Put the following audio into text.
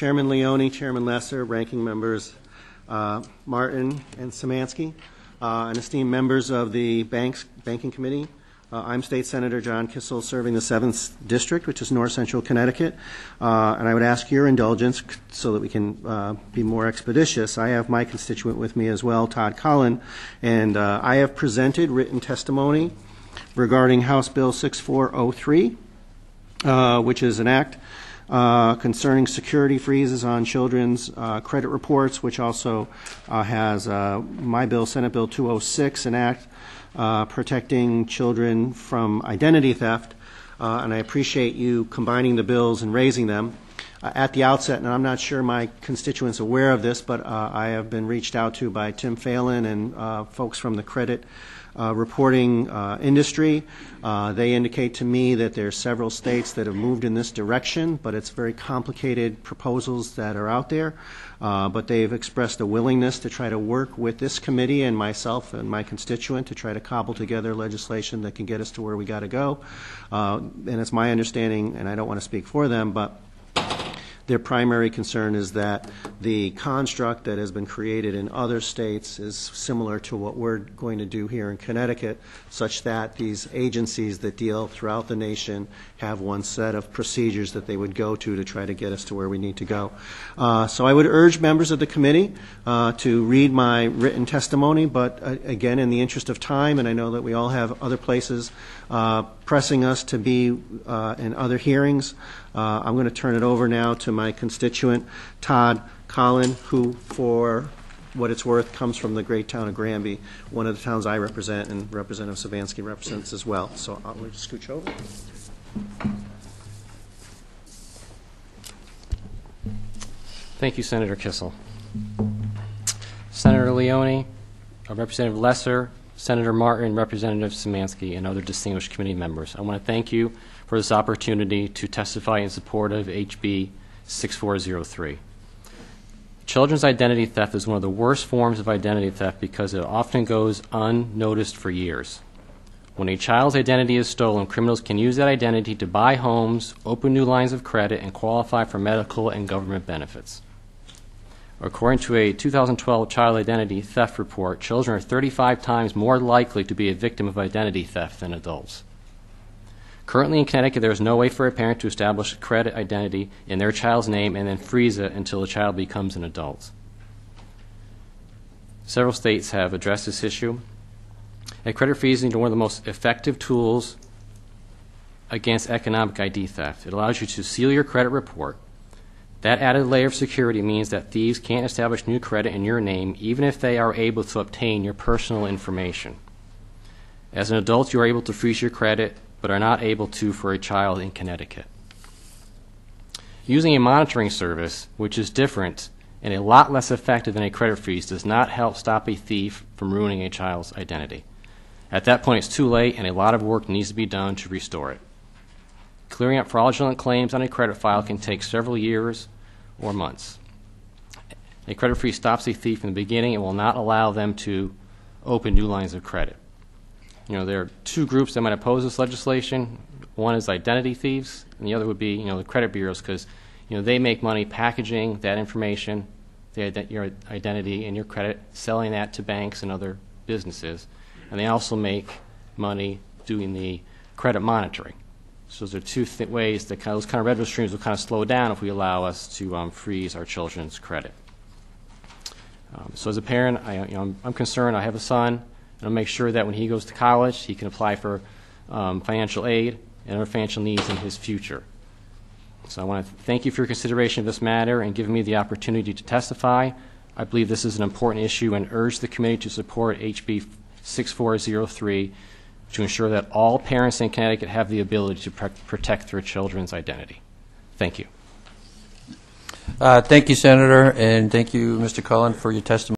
Chairman Leone, Chairman Lesser, ranking members Martin and Szymanski, and esteemed members of the Banking Committee. I'm State Senator John Kissel, serving the 7th District, which is North Central Connecticut, and I would ask your indulgence so that we can be more expeditious. I have my constituent with me as well, TODD COLLEN, and I have presented written testimony regarding House Bill 6403, which is an act concerning security freezes on children's credit reports, which also has my bill, Senate Bill 206, an act protecting children from identity theft, and I appreciate you combining the bills and raising them. At the outset, and I'm not sure my constituents are aware of this, but I have been reached out to by Tim Phelan and folks from the credit reporting industry. They indicate to me that there are several states that have moved in this direction, but it's very complicated proposals that are out there. But they've expressed a willingness to try to work with this committee and myself and my constituent to try to cobble together legislation that can get us to where we got to go. And it's my understanding, and I don't want to speak for them, but their primary concern is that the construct that has been created in other states is similar to what we're going to do here in Connecticut, such that these agencies that deal throughout the nation have one set of procedures that they would go to try to get us to where we need to go. So I would urge members of the committee to read my written testimony, but again, in the interest of time, and I know that we all have other places pressing us to be in other hearings, I'm going to turn it over now to my constituent, TODD COLLEN, who, for what it's worth, comes from the great town of Granby, one of the towns I represent, and Representative Szymanski represents as well. So I'll just scooch over. Thank you, Senator Kissel. Senator Leone, Representative Lesser, Senator Martin, Representative Szymanski, and other distinguished committee members. I want to thank you for this opportunity to testify in support of HB 6403. Children's identity theft is one of the worst forms of identity theft because it often goes unnoticed for years. When a child's identity is stolen, criminals can use that identity to buy homes, open new lines of credit, and qualify for medical and government benefits. According to a 2012 child identity theft report, children are 35 times more likely to be a victim of identity theft than adults. Currently in Connecticut, there is no way for a parent to establish a credit identity in their child's name and then freeze it until the child becomes an adult. Several states have addressed this issue. A credit freezing is one of the most effective tools against economic ID theft. It allows you to seal your credit report. That added layer of security means that thieves can't establish new credit in your name even if they are able to obtain your personal information. As an adult, you are able to freeze your credit, but are not able to for a child in Connecticut. Using a monitoring service, which is different and a lot less effective than a credit freeze, does not help stop a thief from ruining a child's identity. At that point, it's too late, and a lot of work needs to be done to restore it. Clearing up fraudulent claims on a credit file can take several years or months. A credit freeze stops a thief in the beginning and will not allow them to open new lines of credit. You know, there are two groups that might oppose this legislation. One is identity thieves, and the other would be, the credit bureaus, because, they make money packaging that information, your identity and your credit, selling that to banks and other businesses, and they also make money doing the credit monitoring. So those are two ways that those kind of revenue streams will kind of slow down if we allow us to freeze our children's credit. So as a parent, I'm concerned. I have a son. And I'll make sure that when he goes to college, he can apply for financial aid and other financial needs in his future. So I want to thank you for your consideration of this matter and giving me the opportunity to testify. I believe this is an important issue and urge the committee to support HB 6403 to ensure that all parents in Connecticut have the ability to protect their children's identity. Thank you. Thank you, Senator, and thank you, Mr. Cullen, for your testimony.